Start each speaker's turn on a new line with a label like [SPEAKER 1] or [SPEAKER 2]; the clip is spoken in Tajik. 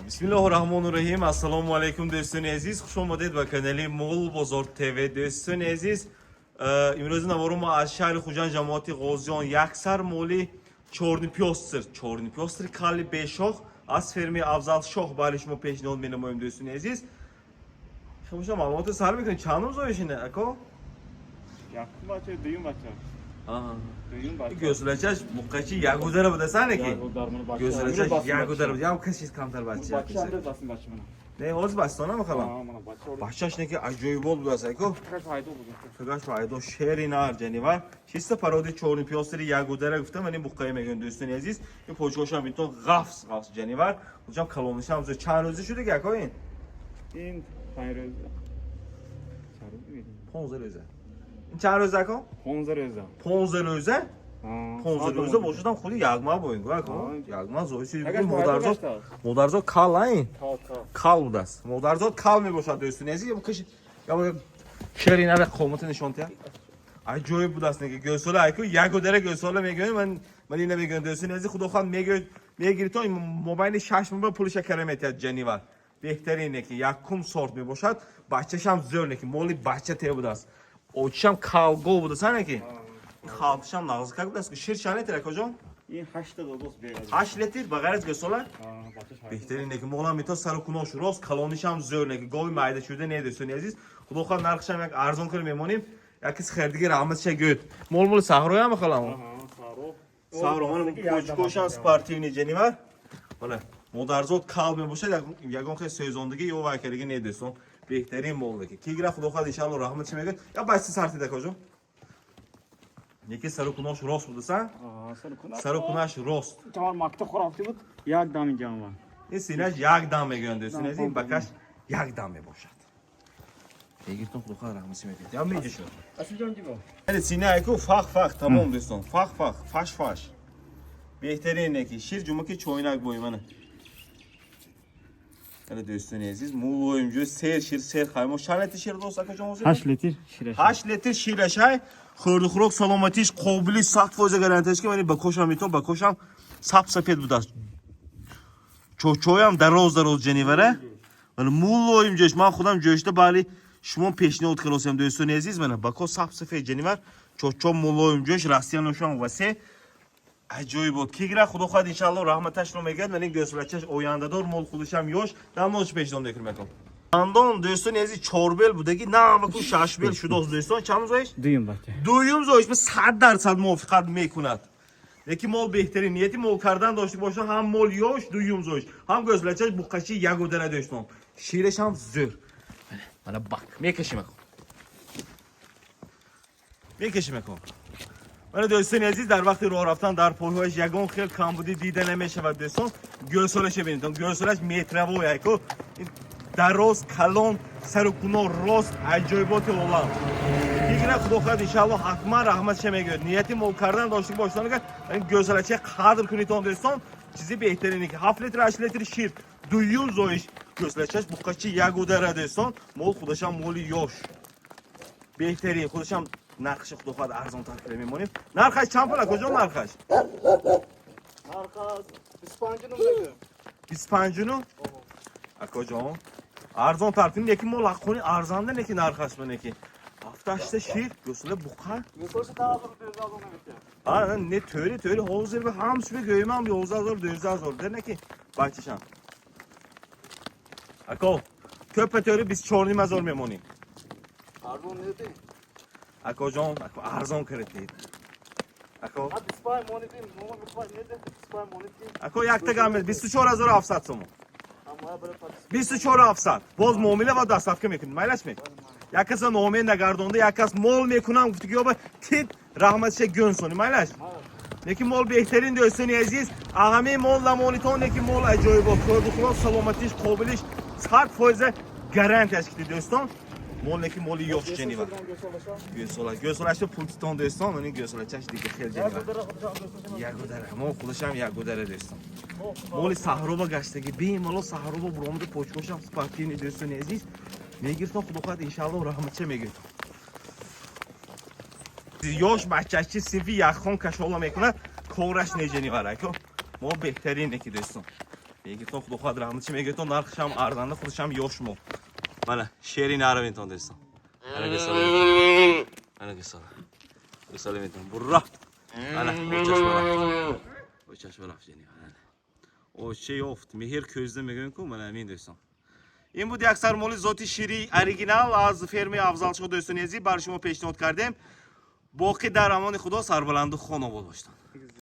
[SPEAKER 1] Bismillahirrahmanirrahim. Assalomu alaykum do'stlar aziz. Xush omaded ba kanali Mol Bozor TV do'stlar aziz. Imroz navorum az shahri Xo'jand jamoati G'oziyon yaksar moli chorni pyostr kali beshoh az fermi Afzal Shoh barış mo peshnod menamoyim do'stlar aziz. Shoma ma'lumot sar mekin chanum zoyishine ako?
[SPEAKER 2] Yakın bacha, düyün bacha.
[SPEAKER 1] Aha.
[SPEAKER 2] Düyün bacha.
[SPEAKER 1] Gözleçeş mukachi yagudara budasan ki. Gözleçeş yagudara. Ya kaçis kamtar bachi.
[SPEAKER 2] Bacha anda dasın bacha mana.
[SPEAKER 1] Ne hoz bastona mı kalan?
[SPEAKER 2] Ha mana bacha.
[SPEAKER 1] Bahçaş ne ki ajoyib ol budasa ko?
[SPEAKER 2] Faqat fayda bo'lgan.
[SPEAKER 1] Faqat fayda sheri nar janivar. Chista parodi chorni pyostri yagudara guftam mani buqqay megan do'stin aziz. In pochkosham in to g'afs janivar. Hocam kalonisham zo chand rozi shude ki akoin?
[SPEAKER 2] In 5 roz.
[SPEAKER 1] 15 roza. In chand roz ako?
[SPEAKER 2] 15 roz.
[SPEAKER 1] 15 roza? 15 roza boshidan xudi yagma bo'yin ku ako. Yagma zoisi modarzod kal ain. Kal budas. Modarzod kal mebошад do'stin aziz. Bu qish ya sheri nar qo'mati nishontiya. Ajoyib budas nega go'sola ayku yagudara go'sola megan men ina megan do'stin aziz xudo xon megiri to mobayli 6 ming pul shakaram etadi janivar. بهترینه که یکم سورت می باشد بچه‌ش هم زور نکی مولی بچه ته بوداست اوچش هم کالگو بوداست نه کی کالش هم نازک بوداست که شیر چنده تره کجا
[SPEAKER 2] این 8 دوست بیاد
[SPEAKER 1] 8 لیتر بغرز گسولا
[SPEAKER 2] bacha.
[SPEAKER 1] بهترینه که مولا میتو سر کنوش راست کلونیش هم زور نکی گوی مایده شده نیدستونی عزیز خدا خواهد نرخش هم یک ارزان کنیم میمونیم یکیز خردگی رحمت شه گوید مول سهروی هم خلام سهرو من کوچکوشم سپارتیونی جنیور ولی مدرزاد کال میباشه یکم خیلی سیزوندگی یا وکرگی نیدستون بهترین مولده که کی گرفت خدا خواهد انشالله رحمتش میگه یا بچه سرتی دکاجو یکی سر و کناش راست بوده سن سر و کناش راست
[SPEAKER 2] Tamam makta xorafti بود یک دام اینجا من.
[SPEAKER 1] این سینه‌اش یک دم میگندستون از این بکش یک دم میباشد بگیرتون خدا خواهد رحمتش میگه یا میگه شد
[SPEAKER 2] Asıl canım gibi.
[SPEAKER 1] یعنی سینه ایکو فخ تمام دوستان فش بهترینه که شیر جمعه که چوینک بویمنه Hele dostlar aziz, mul oyuncu seyir xaymo şaneti şir dost akacağım olsun.
[SPEAKER 2] 8 litr şireş.
[SPEAKER 1] 8 litr şireşay, xırdıqroq salamatiş, qobili saqt foyza garantiyash ki meni bakosham sap sapet budas. Çoyam daroz jenivara. Mana mul oyuncu man xudam jo'shda bali shmon peshnod qilosam dostlar aziz mana bako sap sapet jenivar. Çoçom mul oyuncu Rossiyan osham vase. Ajoyib بود کی گره خدا خواهد انشالله رحمتش رو میگه ولی گوسلچش آینده دار مول خودشم یوش دموش پیشنهاد میکنم اندون دوستان ازی چوربل بودگی نه مکو شاشبل شده دوستان چند زایش
[SPEAKER 2] Düyün bacha.
[SPEAKER 1] دویم زایش به 100% موافقت میکند یکی مول بهترین نیتی مول کردن داشته باشه هم مول یوش دویم زایش هم گوسلچش بوقشی یگودره دوستان شیرش هم زور من باک میکشیم ولی دوستان عزیز در وقت راه رفتن در پلهایش یگان خیلی کمبودی دیده نمیشه و دوستان گوسلش ببینید گوسلش متره و یکو دراز کلان سر و کنار راست عجایبات عالم دیگه خدا خواهد انشالله حتما رحمتش میگه نیتی مول کردن داشته باشید که این گوسلش قدر کنید دوستان چیزی بهترینه که 7 لیتر 8 لیتر شیر دویون زویش گوسلچش بوقچی یگودره دوستان مول خودشم مول یوش بهترین خودشم نرخش خدا خواهد ارزان تر میمونیم نرخش چند پول کجا نرخش
[SPEAKER 2] Arkas 25 numara.
[SPEAKER 1] 25 نو کجا ارزان تر کنیم یکی مال خونی ارزانده نکی نرخش من نکی هفتهشته شیر گوسله بوقا
[SPEAKER 2] Yoksa daha zor düz aldım evet.
[SPEAKER 1] ha ne töre hozir ve hamsi ve göymem 12000 2000 der neki bahçeşam ako köpe töre biz çornime zor میمونیم
[SPEAKER 2] Pardon ne dedi?
[SPEAKER 1] ako جان ako ارزان کردید ako
[SPEAKER 2] Ha display monitor, normal display ne dedi? Display monitor.
[SPEAKER 1] ako yakta gelmez 24700 so'm
[SPEAKER 2] Ama böyle tabii.
[SPEAKER 1] 24700 باز معامله و دستافکه میکنید مایلش می یک کس نامه نگردانده یک کس مال میکنم گفتی که تید رحمتش گونسونی مایلش یکی مال بهترین دوستانی عزیز همه مال نمونیتون یکی مال عجایب بود خدا سلامتیش قابلش 100% گارانتی است که دوستان مال یکی مال یوش جنیوا گوسلاش پولتون دوستان من گوسلاچش دیگه خیلی جنیوا یگودره ما خودشم یگودره دوستان مال صحرا گشتگی بی مال صحرا برامد پوچکوشم سپارتین دوستان عزیز میگیرتون خدا خواهد انشالله رحمتش میگه یوش بچه‌چی سیفی یخون کشالا میکنه کورش نجنی برای که ما بهترینه که دوستان میگه تو خود خود رام چی میگه تو نرخشم ارزنده خودشم یوش مو من شیری نروینتون دوستان انا گسالیمتون برا انا o çeşme raf jeni o şey oft mehir közde megen ku mana emin do'ston این بود یک سرمول ذاتی شیری اوریجینال از فرم افضل شده دوستان عزیز برای شما پیشنهاد کردیم باقی در امان خدا سربلند و خانواده باشید